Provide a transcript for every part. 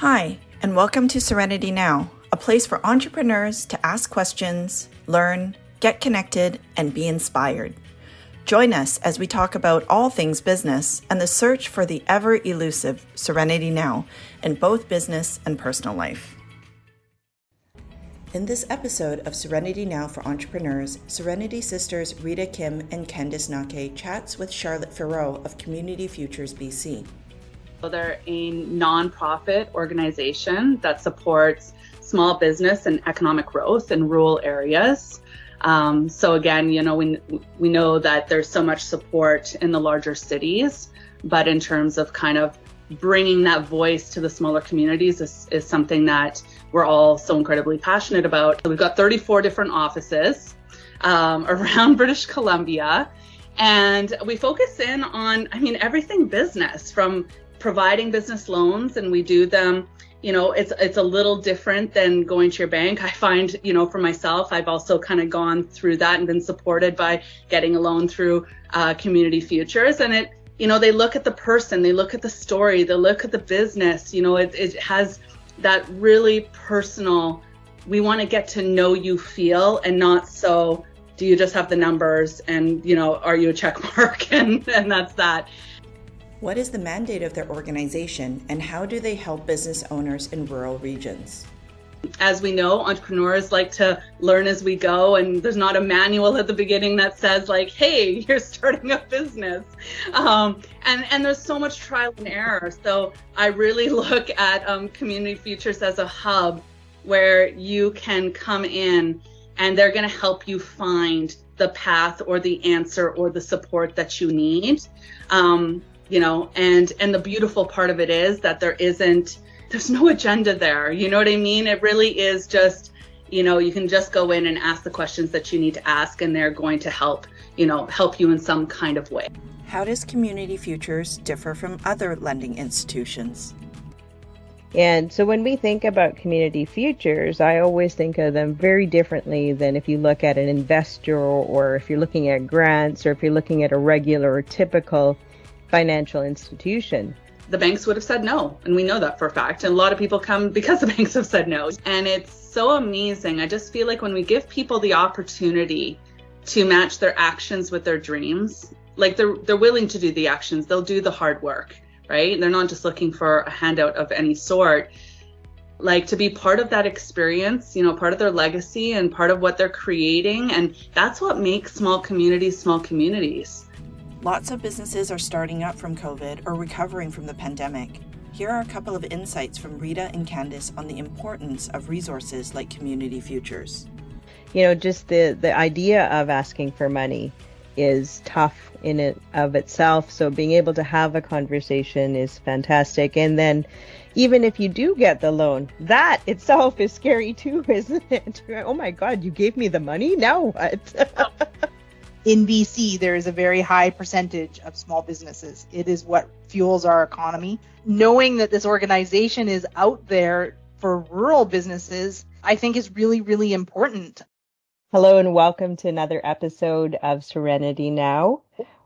Hi, and welcome to Serenity Now, a place for entrepreneurs to ask questions, learn, get connected, and be inspired. Join us as we talk about all things business and the search for the ever-elusive Serenity Now in both business and personal life. In this episode of Serenity Now for Entrepreneurs, Serenity Sisters Rita, Kim, and Candace Nancke chats with Charlotte Ferreaux of Community Futures BC. They're a nonprofit organization that supports small business and economic growth in rural areas. So again, we know that there's so much support in the larger cities, but in terms of kind of bringing that voice to the smaller communities is something that we're all so incredibly passionate about. We've got 34 different offices around British Columbia, and we focus in on, everything business, from providing business loans, and we do them, it's a little different than going to your bank. I find, for myself, I've also kind of gone through that and been supported by getting a loan through Community Futures. And they look at the person, they look at the story, they look at the business, it has that really personal, we want to get to know you feel, and not so, do you just have the numbers and, are you a check mark and that's that. What is the mandate of their organization, and how do they help business owners in rural regions? As we know, entrepreneurs like to learn as we go, and there's not a manual at the beginning that says like, hey, you're starting a business. And there's so much trial and error. So I really look at Community Futures as a hub where you can come in and they're going to help you find the path or the answer or the support that you need. And the beautiful part of it is that there's no agenda there. You know what I mean? It really is just, you can just go in and ask the questions that you need to ask, and they're going to help you in some kind of way. How does Community Futures differ from other lending institutions? And so when we think about Community Futures, I always think of them very differently than if you look at an investor, or if you're looking at grants, or if you're looking at a regular or typical financial institution. The banks would have said no, and we know that for a fact. And a lot of people come because the banks have said no. And it's so amazing. I just feel like when we give people the opportunity to match their actions with their dreams, like they're willing to do the actions, they'll do the hard work, right? They're not just looking for a handout of any sort. Like, to be part of that experience, part of their legacy and part of what they're creating. And that's what makes small communities. Lots of businesses are starting up from COVID or recovering from the pandemic. Here are a couple of insights from Rita and Candace on the importance of resources like Community Futures. Just the idea of asking for money is tough in it of itself. So being able to have a conversation is fantastic. And then even if you do get the loan, that itself is scary too, isn't it? Oh my God, you gave me the money? Now what? In BC, there is a very high percentage of small businesses. It is what fuels our economy. Knowing that this organization is out there for rural businesses, I think is really, really important. Hello and welcome to another episode of Serenity Now.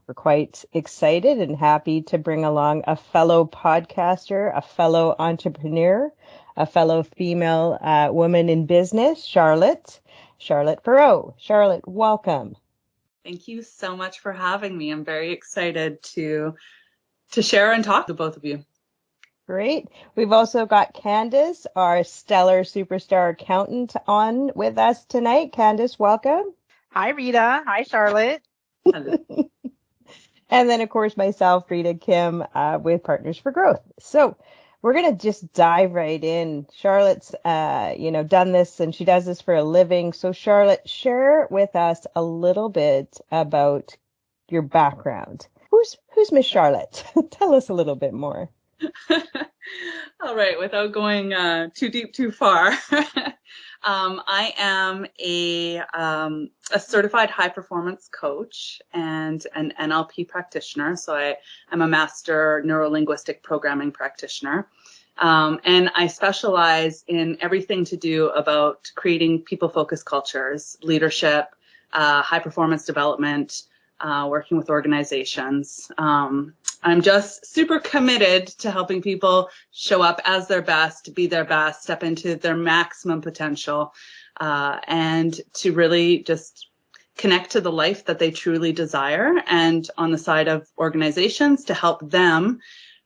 We're quite excited and happy to bring along a fellow podcaster, a fellow entrepreneur, a fellow female woman in business, Charlotte Ferreaux. Charlotte, welcome. Thank you so much for having me. I'm very excited to share and talk to both of you. Great. We've also got Candace, our stellar superstar accountant, on with us tonight. Candace, welcome. Hi, Rita. Hi, Charlotte. Hello. And then, of course, myself, Rita, Kim, with Partners for Growth. So we're going to just dive right in. Charlotte's, done this, and she does this for a living. So Charlotte, share with us a little bit about your background. Who's Miss Charlotte? Tell us a little bit more. All right, without going too deep, too far. I am a certified high performance coach and an NLP practitioner. So I'm a master neuro-linguistic programming practitioner. And I specialize in everything to do about creating people-focused cultures, leadership, high performance development, working with organizations. I'm just super committed to helping people show up as their best, be their best, step into their maximum potential, and to really just connect to the life that they truly desire. And on the side of organizations, to help them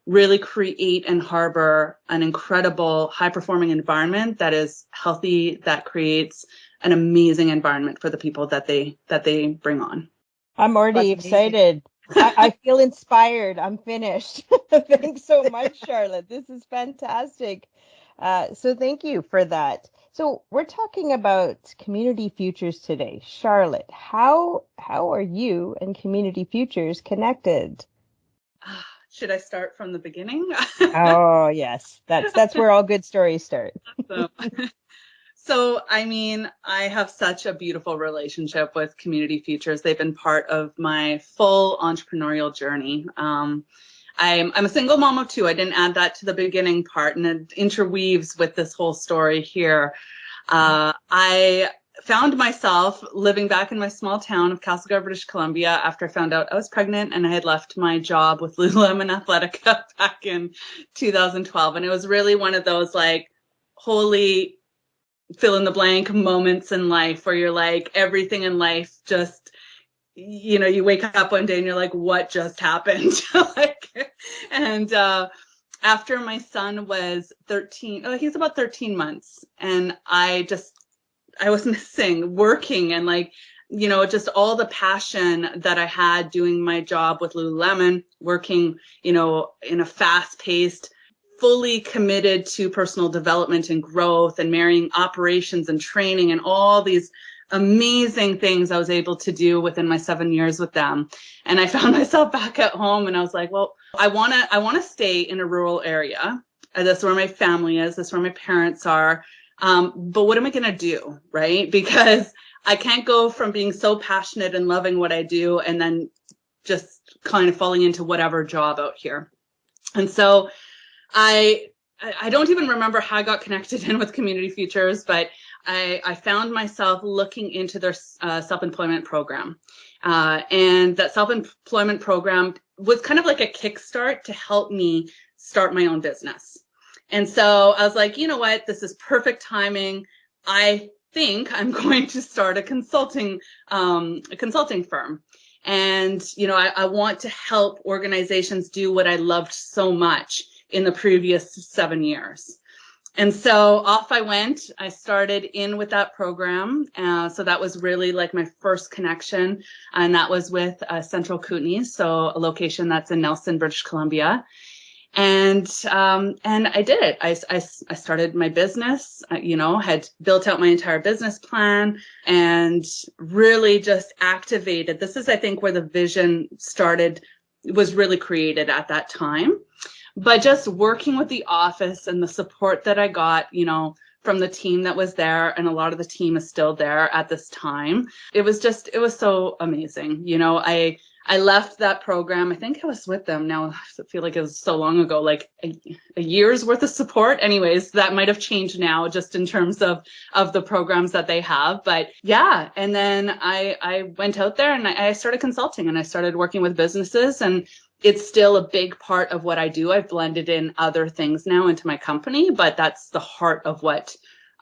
really create and harbor an incredible high-performing environment that is healthy, that creates an amazing environment for the people that they bring on. I'm already excited. I feel inspired. I'm finished. Thanks so much, Charlotte. This is fantastic. So thank you for that. So we're talking about Community Futures today. Charlotte, how are you and Community Futures connected? Should I start from the beginning? Oh, yes. That's where all good stories start. So, I mean, I have such a beautiful relationship with Community Futures. They've been part of my full entrepreneurial journey. I'm a single mom of two. I didn't add that to the beginning part, and it interweaves with this whole story here. I found myself living back in my small town of Castlegar, British Columbia, after I found out I was pregnant and I had left my job with Lululemon Athletica back in 2012. And it was really one of those like holy fill in the blank moments in life where you're like, everything in life just, you know, you wake up one day and you're like, what just happened? After my son was 13, he's about 13 months, and I was missing working and like, you know, just all the passion that I had doing my job with Lululemon, working, you know, in a fast-paced, fully committed to personal development and growth and marrying operations and training and all these amazing things I was able to do within my 7 years with them. And I found myself back at home and I was like, well, I want to stay in a rural area. That's where my family is. That's where my parents are. But what am I going to do? Right? Because I can't go from being so passionate and loving what I do and then just kind of falling into whatever job out here. And so I don't even remember how I got connected in with Community Futures, but I found myself looking into their self-employment program. And that self-employment program was kind of like a kickstart to help me start my own business. And so I was like, you know what, this is perfect timing. I think I'm going to start a consulting firm. And, you know, I want to help organizations do what I loved so much in the previous 7 years. And so off I went. I started in with that program. So that was really like my first connection. And that was with Central Kootenay, so a location that's in Nelson, British Columbia. And I did it. I started my business, you know, had built out my entire business plan and really just activated. This is, I think, where the vision was really created at that time. But just working with the office and the support that I got, you know, from the team that was there, and a lot of the team is still there at this time. It was so amazing. You know, I left that program. I think I was with them now. I feel like it was so long ago, like a year's worth of support. Anyways, that might have changed now just in terms of the programs that they have. But yeah, and then I went out there and I started consulting and I started working with businesses, and it's still a big part of what I do. I've blended in other things now into my company, but that's the heart of what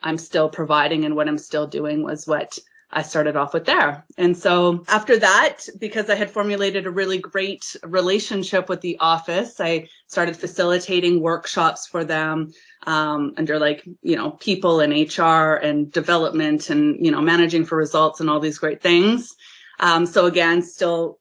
I'm still providing, and what I'm still doing was what I started off with there. And so after that, because I had formulated a really great relationship with the office, I started facilitating workshops for them under like, you know, people and HR and development and, you know, managing for results and all these great things. So again, still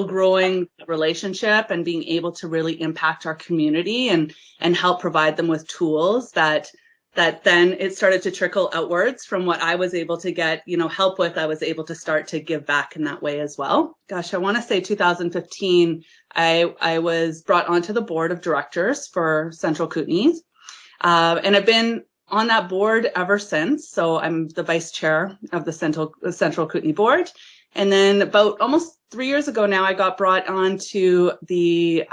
growing the relationship and being able to really impact our community and help provide them with tools that then it started to trickle outwards from what I was able to get, you know, help with. I was able to start to give back in that way as well. Gosh, I want to say 2015, I was brought onto the board of directors for Central Kootenay. And I've been on that board ever since. So I'm the vice chair of the Central Kootenay board. And then about almost 3 years ago now, I got brought onto the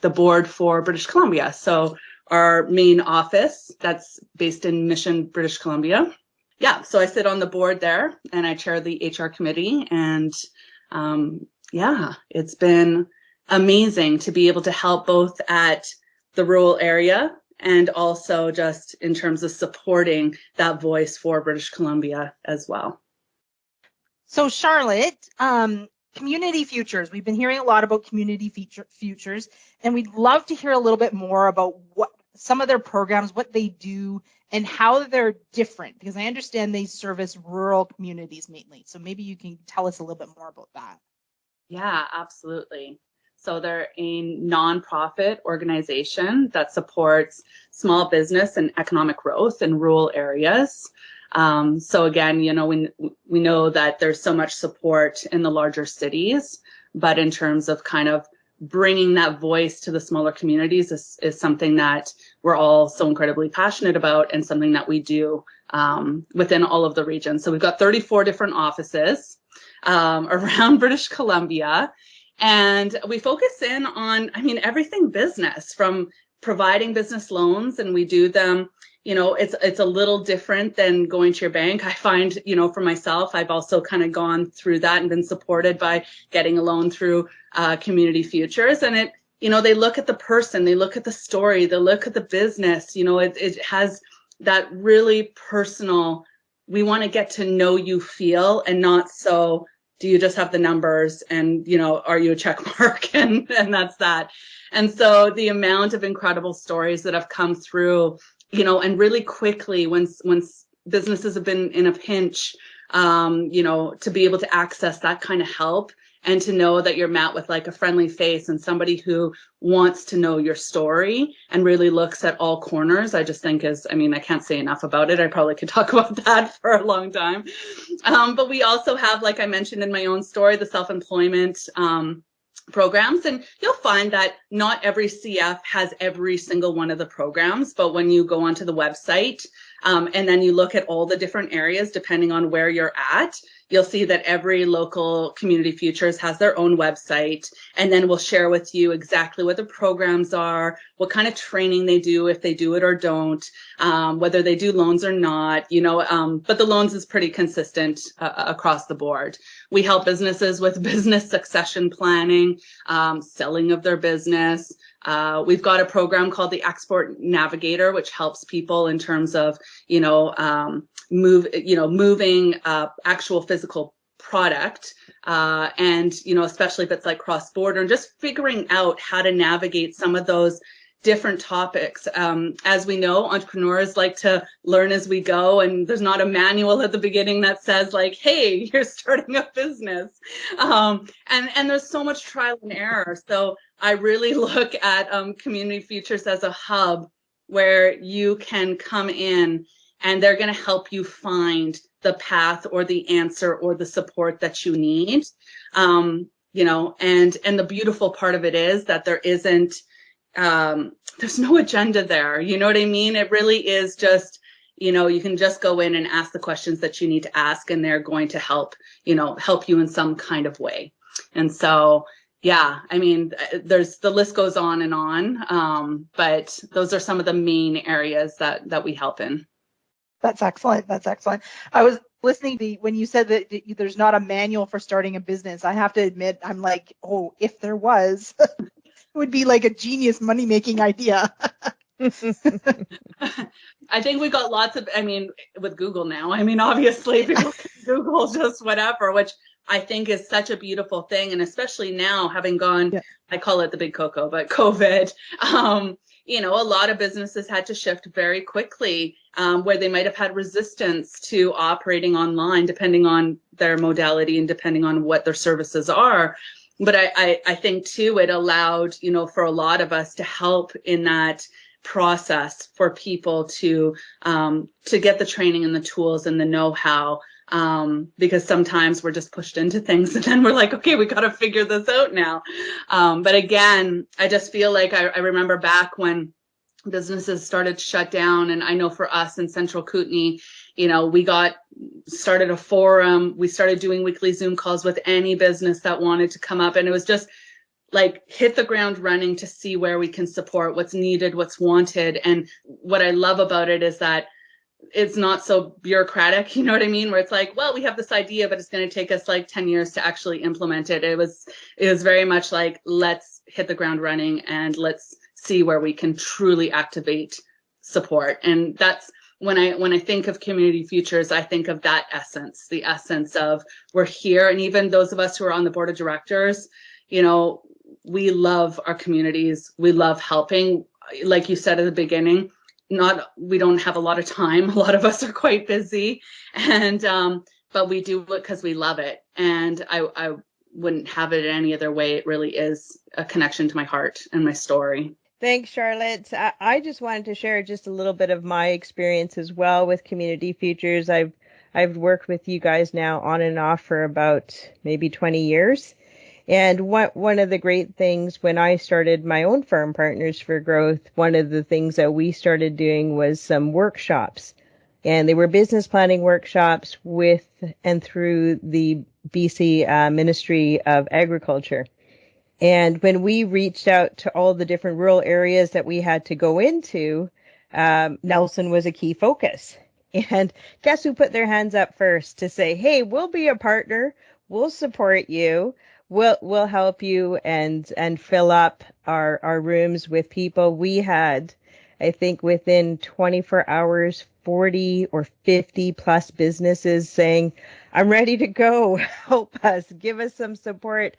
board for British Columbia. So our main office that's based in Mission, British Columbia. Yeah, so I sit on the board there and I chair the HR committee. And yeah, it's been amazing to be able to help both at the rural area and also just in terms of supporting that voice for British Columbia as well. So Charlotte, community futures. We've been hearing a lot about community futures, and we'd love to hear a little bit more about what some of their programs, what they do, and how they're different, because I understand they service rural communities mainly. So maybe you can tell us a little bit more about that. Yeah, absolutely. So they're a nonprofit organization that supports small business and economic growth in rural areas. So again, we know that there's so much support in the larger cities, but in terms of kind of bringing that voice to the smaller communities is something that we're all so incredibly passionate about, and something that we do within all of the regions. So we've got 34 different offices around British Columbia, and we focus in on, everything business, from providing business loans, and we do them. It's a little different than going to your bank. I find, for myself, I've also kind of gone through that and been supported by getting a loan through Community Futures. And they look at the person, they look at the story, they look at the business. It has that really personal, we want to get to know you feel, and not so, do you just have the numbers and, are you a check mark? And that's that. And so the amount of incredible stories that have come through, and really quickly when businesses have been in a pinch, to be able to access that kind of help, and to know that you're met with like a friendly face and somebody who wants to know your story and really looks at all corners, I just think I can't say enough about it. I probably could talk about that for a long time. But we also have, like I mentioned in my own story, the self-employment programs, and you'll find that not every CF has every single one of the programs, but when you go onto the website and then you look at all the different areas depending on where you're at, you'll see that every local Community Futures has their own website, and then we'll share with you exactly what the programs are, what kind of training they do, if they do it or don't, whether they do loans or not, but the loans is pretty consistent across the board. We help businesses with business succession planning, selling of their business. We've got a program called the Export Navigator, which helps people in terms of, moving actual physical product, and especially if it's like cross-border, and just figuring out how to navigate some of those different topics. As we know, entrepreneurs like to learn as we go, and there's not a manual at the beginning that says like, hey, you're starting a business. And there's so much trial and error. So I really look at Community Futures as a hub where you can come in and they're going to help you find the path or the answer or the support that you need. And the beautiful part of it is that there isn't, there's no agenda there. You know what I mean? It really is just, you can just go in and ask the questions that you need to ask, and they're going to help you in some kind of way. And so, yeah, the list goes on and on. But those are some of the main areas that we help in. That's excellent. I was listening to when you said that there's not a manual for starting a business. I have to admit, I'm like, oh, if there was, it would be like a genius money-making idea. I think we got lots of, with Google now, obviously people can Google just whatever, which I think is such a beautiful thing. And especially now having gone, yeah. I call it the big cocoa, but COVID, a lot of businesses had to shift very quickly, where they might have had resistance to operating online, depending on their modality and depending on what their services are. But I think too, it allowed, for a lot of us to help in that process for people to get the training and the tools and the know-how, because sometimes we're just pushed into things and then we're like, okay, we got to figure this out now. But again, I just feel like I remember back when businesses started to shut down, and I know for us in Central Kootenay, we started a forum, we started doing weekly Zoom calls with any business that wanted to come up, and it was just like hit the ground running to see where we can support, what's needed, what's wanted. And what I love about it is that it's not so bureaucratic, you know what I mean? Where it's like, well, we have this idea, but it's going to take us like 10 years to actually implement it. It was very much like, let's hit the ground running and let's see where we can truly activate support. And that's when I think of Community Futures, I think of that essence, the essence of we're here. And even those of us who are on the board of directors, you know, we love our communities. We love helping. Like you said at the beginning, we don't have a lot of time. A lot of us are quite busy, and but we do it because we love it. And I wouldn't have it any other way. It really is a connection to my heart and my story. Thanks, Charlotte. I just wanted to share just a little bit of my experience as well with Community Futures. I've worked with you guys now on and off for about maybe 20 years. And one of the great things when I started my own firm, Partners for Growth, one of the things that we started doing was some workshops. And they were business planning workshops with and through the BC Ministry of Agriculture. And when we reached out to all the different rural areas that we had to go into, Nelson was a key focus. And guess who put their hands up first to say, hey, we'll be a partner, we'll support you, we'll help you and fill up our rooms with people. We had, I think within 24 hours, 40 or 50 plus businesses saying, I'm ready to go, help us, give us some support.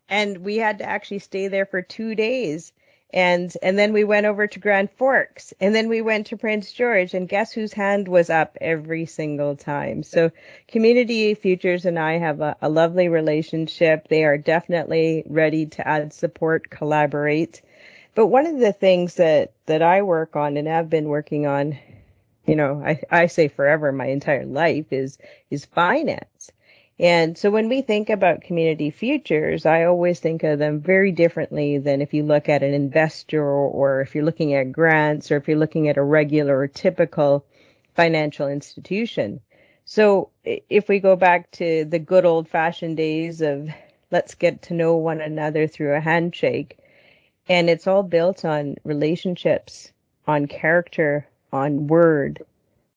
And we had to actually stay there for 2 days. And then we went over to Grand Forks, and then we went to Prince George, and guess whose hand was up every single time? So Community Futures and I have a lovely relationship. They are definitely ready to add support, collaborate. But one of the things that I work on and have been working on, you know, I say forever, my entire life is finance. And so when we think about Community Futures, I always think of them very differently than if you look at an investor or if you're looking at grants or if you're looking at a regular or typical financial institution. So if we go back to the good old fashioned days of let's get to know one another through a handshake, and it's all built on relationships, on character, on word.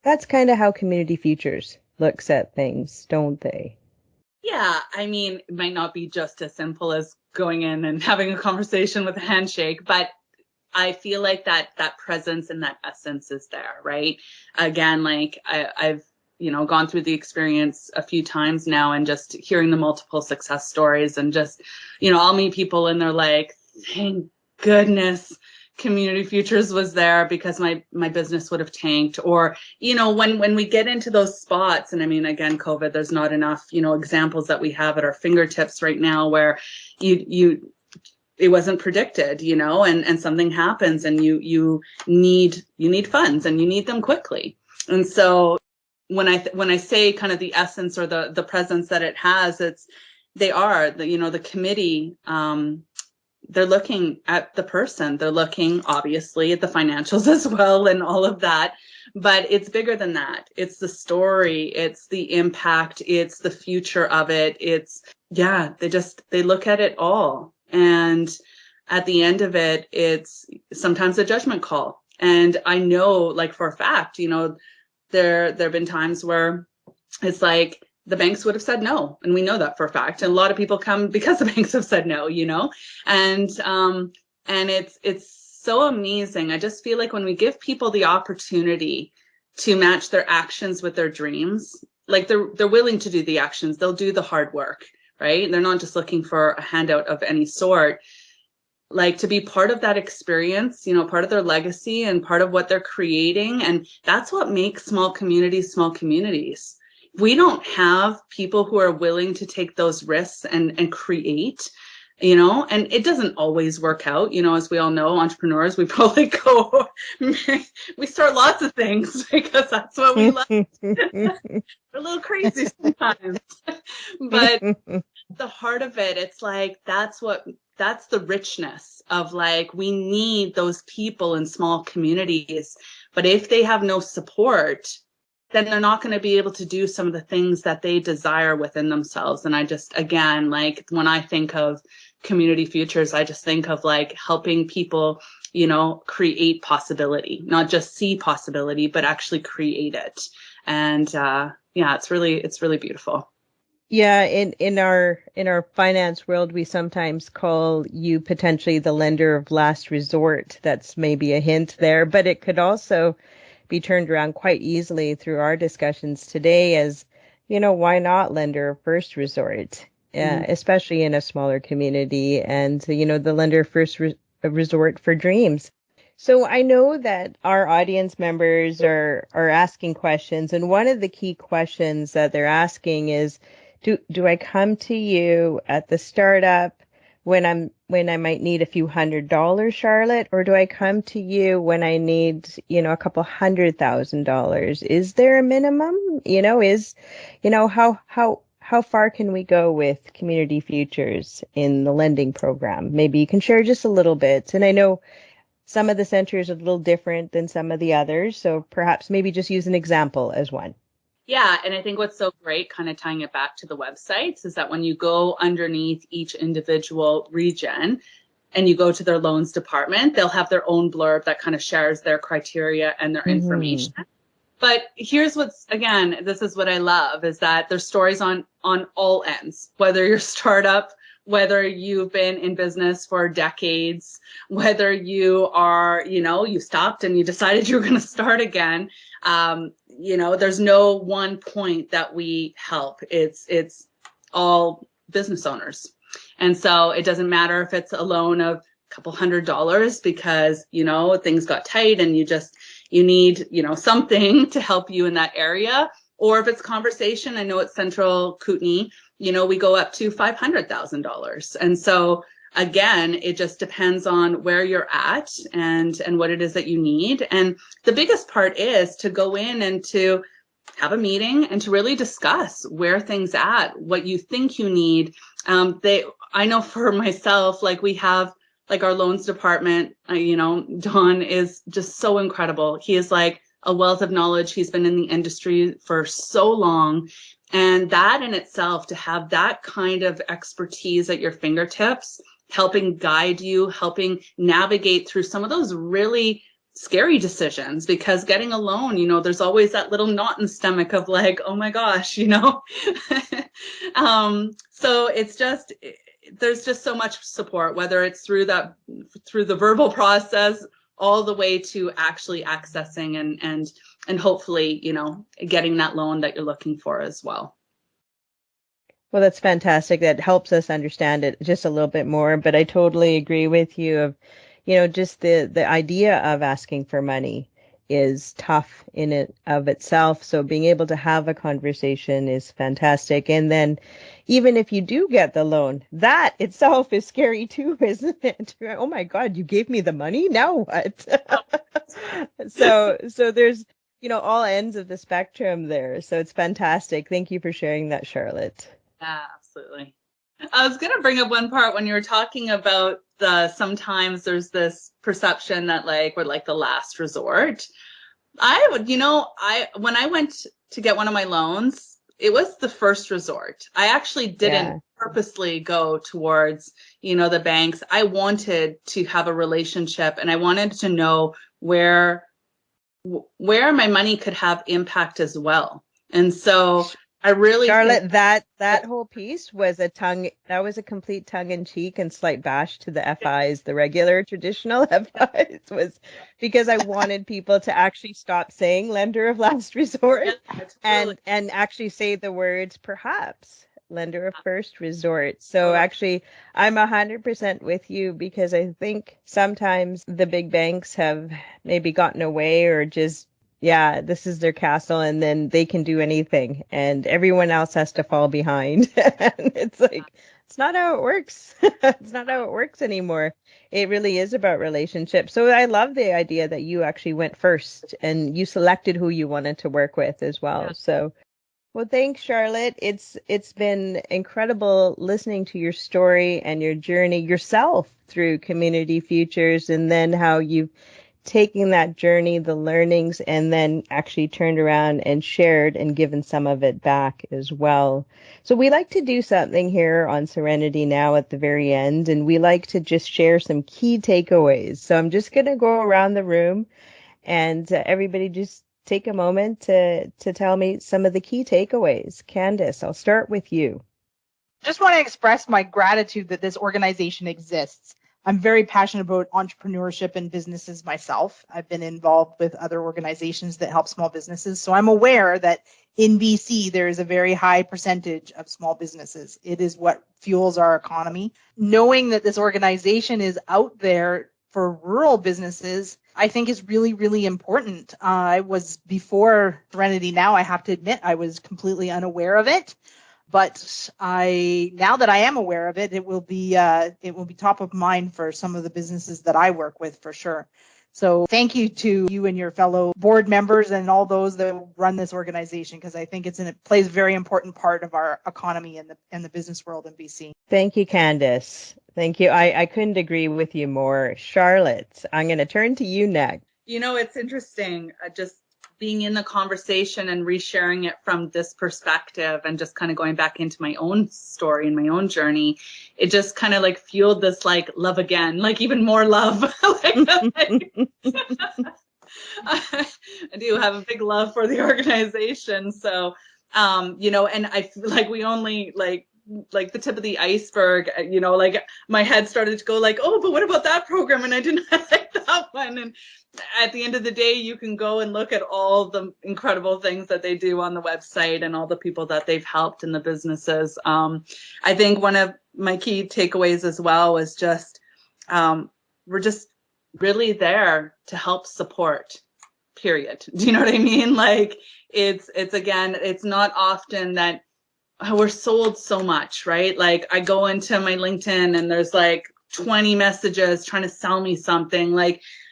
That's kind of how Community Futures looks at things, don't they? Yeah, I mean, it might not be just as simple as going in and having a conversation with a handshake, but I feel like that presence and that essence is there, right? Again, like I've, you know, gone through the experience a few times now and just hearing the multiple success stories and just, you know, I'll meet people and they're like, thank goodness Community Futures was there because my business would have tanked. Or, you know, when we get into those spots, and I mean, again, COVID, there's not enough, you know, examples that we have at our fingertips right now where it wasn't predicted, you know, and something happens and you need funds and you need them quickly. And so when I say kind of the essence or the presence that it has, the committee, they're looking at the person. They're looking, obviously, at the financials as well and all of that. But it's bigger than that. It's the story. It's the impact. It's the future of it. They look at it all. And at the end of it, it's sometimes a judgment call. And I know, like, for a fact, you know, there have been times where it's like, the banks would have said no. And we know that for a fact. And a lot of people come because the banks have said no, you know, and it's so amazing. I just feel like when we give people the opportunity to match their actions with their dreams, like they're willing to do the actions, they'll do the hard work, right? They're not just looking for a handout of any sort. Like to be part of that experience, you know, part of their legacy and part of what they're creating. And that's what makes small communities. We don't have people who are willing to take those risks and create, you know, and it doesn't always work out. You know, as we all know, entrepreneurs, we probably we start lots of things because that's what we love. We're a little crazy sometimes, but the heart of it, it's like, that's the richness of, like, we need those people in small communities, but if they have no support, then they're not going to be able to do some of the things that they desire within themselves. And I just, again, like when I think of Community Futures, I just think of like helping people, you know, create possibility, not just see possibility, but actually create it. And it's really beautiful. Yeah, in our finance world, we sometimes call you potentially the lender of last resort. That's maybe a hint there, but it could also be turned around quite easily through our discussions today as, why not lender of first resort, especially in a smaller community, and, the lender of first resort for dreams. So I know that our audience members are asking questions, and one of the key questions that they're asking is, do I come to you at the startup when I might need a few $100s, Charlotte, or do I come to you when I need, a couple $100,000? Is there a minimum? How far can we go with Community Futures in the lending program? Maybe you can share just a little bit. And I know some of the centers are a little different than some of the others, so perhaps maybe just use an example as one. Yeah, and I think what's so great, kind of tying it back to the websites, is that when you go underneath each individual region and you go to their loans department, they'll have their own blurb that kind of shares their criteria and their information. But here's this is what I love, is that there's stories on all ends, whether you're startup, whether you've been in business for decades, whether you are, you stopped and you decided you were going to start again. There's no one point that we help. It's all business owners. And so it doesn't matter if it's a loan of a couple $100s because, things got tight and you need, something to help you in that area. Or if it's conversation, I know it's Central Kootenai, we go up to $500,000. And so again, it just depends on where you're at and what it is that you need. And the biggest part is to go in and to have a meeting and to really discuss where things at, what you think you need. I know for myself, we have our loans department, Don is just so incredible. He is like a wealth of knowledge. He's been in the industry for so long. And that in itself, to have that kind of expertise at your fingertips, helping guide you, helping navigate through some of those really scary decisions, because getting a loan, there's always that little knot in the stomach of oh my gosh, so it's just, there's just so much support, whether it's through the verbal process, all the way to actually accessing and hopefully, getting that loan that you're looking for as well. Well, that's fantastic. That helps us understand it just a little bit more. But I totally agree with you of, just the idea of asking for money is tough in it of itself. So being able to have a conversation is fantastic. And then even if you do get the loan, that itself is scary too, isn't it? Oh my God, you gave me the money. Now what? So there's, all ends of the spectrum there. So it's fantastic. Thank you for sharing that, Charlotte. Yeah, absolutely. I was going to bring up one part when you were talking about sometimes there's this perception that we're the last resort. I would, when I went to get one of my loans, it was the first resort. I actually didn't purposely go towards, the banks. I wanted to have a relationship and I wanted to know where my money could have impact as well. And so I really, Charlotte, that whole piece was a complete tongue in cheek and slight bash to the FIs, the regular traditional FIs, was because I wanted people to actually stop saying lender of last resort and actually say the words perhaps lender of first resort. So actually, I'm 100% with you, because I think sometimes the big banks have maybe gotten away or just, this is their castle and then they can do anything and everyone else has to fall behind. And it's it's not how it works. It's not how it works anymore. It really is about relationships. So I love the idea that you actually went first and you selected who you wanted to work with as well. Yeah. So, well, thanks, Charlotte. It's been incredible listening to your story and your journey yourself through Community Futures, and then how you've taking that journey, the learnings, and then actually turned around and shared and given some of it back as well. So we like to do something here on Serenity Now at the very end, and we like to just share some key takeaways. So I'm just going to go around the room and everybody just take a moment to tell me some of the key takeaways. Candace, I'll start with you. Just want to express my gratitude that this organization exists. I'm very passionate about entrepreneurship and businesses myself. I've been involved with other organizations that help small businesses. So I'm aware that in BC, there is a very high percentage of small businesses. It is what fuels our economy. Knowing that this organization is out there for rural businesses, I think is really, really important. I was, before Serenity Now, I have to admit, I was completely unaware of it. But now that I am aware of it, it will be top of mind for some of the businesses that I work with for sure. So thank you to you and your fellow board members and all those that run this organization, because I think it plays a very important part of our economy and the business world in BC. Thank you, Candace. Thank you. I couldn't agree with you more. Charlotte, I'm going to turn to you next. It's interesting. Just being in the conversation and resharing it from this perspective and just kind of going back into my own story and my own journey, it just kind of fueled this love again, even more love. I do have a big love for the organization. So, and I feel like we only the tip of the iceberg, my head started to go oh, but what about that program? And I didn't like that one. And at the end of the day, you can go and look at all the incredible things that they do on the website and all the people that they've helped in the businesses. I think one of my key takeaways as well was just, we're just really there to help support, period. Do you know what I mean? It's not often that we're sold so much, right? I go into my LinkedIn and there's 20 messages trying to sell me something.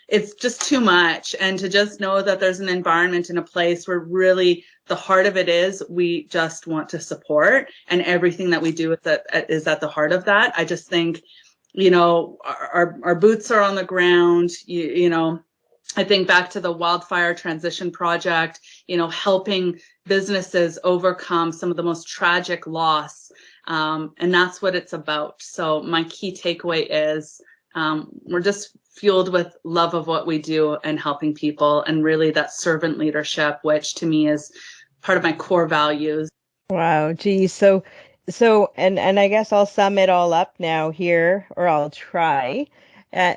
It's just too much. And to just know that there's an environment and a place where really the heart of it is we just want to support, and everything that we do is at the heart of that. I just think, our boots are on the ground, I think back to the wildfire transition project, helping businesses overcome some of the most tragic loss. And that's what it's about. So my key takeaway is we're just fueled with love of what we do and helping people, and really that servant leadership, which to me is part of my core values. Wow. Geez. So, and I guess I'll sum it all up now here, or I'll try.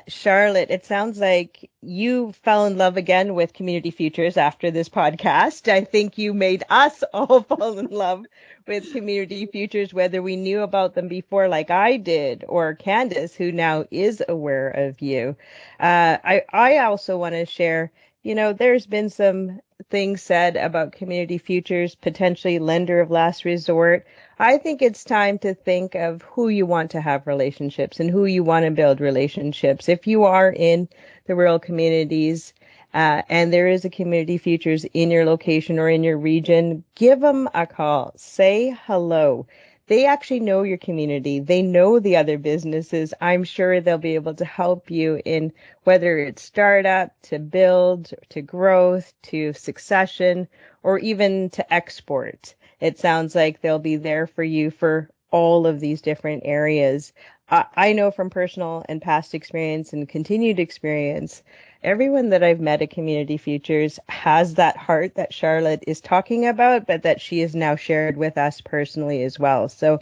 Charlotte, it sounds like you fell in love again with Community Futures after this podcast. I think you made us all fall in love with Community Futures, whether we knew about them before like I did, or Candace, who now is aware of you. I also want to share, there's been some things said about Community Futures, potentially lender of last resort. I think it's time to think of who you want to have relationships and who you want to build relationships. If you are in the rural communities and there is a Community Futures in your location or in your region, give them a call. Say hello. They actually know your community. They know the other businesses. I'm sure they'll be able to help you in whether it's startup, to build, to growth, to succession, or even to export. It sounds like they'll be there for you for all of these different areas. I know from personal and past experience and continued experience, everyone that I've met at Community Futures has that heart that Charlotte is talking about, but that she has now shared with us personally as well. So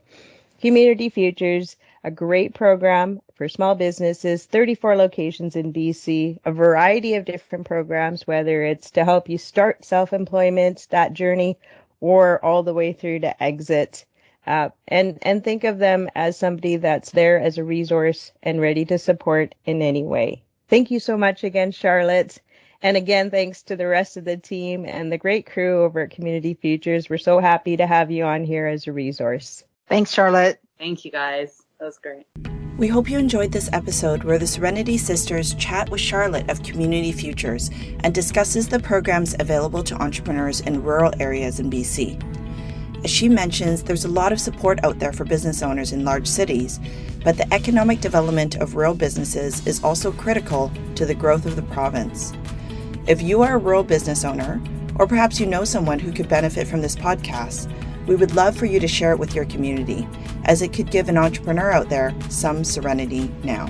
Community Futures, a great program for small businesses, 34 locations in BC, a variety of different programs, whether it's to help you start self-employment, that journey, or all the way through to exit. And think of them as somebody that's there as a resource and ready to support in any way. Thank you so much again, Charlotte. And again, thanks to the rest of the team and the great crew over at Community Futures. We're so happy to have you on here as a resource. Thanks, Charlotte. Thank you, guys. That was great. We hope you enjoyed this episode where the Serenity Sisters chat with Charlotte of Community Futures and discusses the programs available to entrepreneurs in rural areas in BC. As she mentions, there's a lot of support out there for business owners in large cities, but the economic development of rural businesses is also critical to the growth of the province. If you are a rural business owner, or perhaps you know someone who could benefit from this podcast, we would love for you to share it with your community, as it could give an entrepreneur out there some serenity now.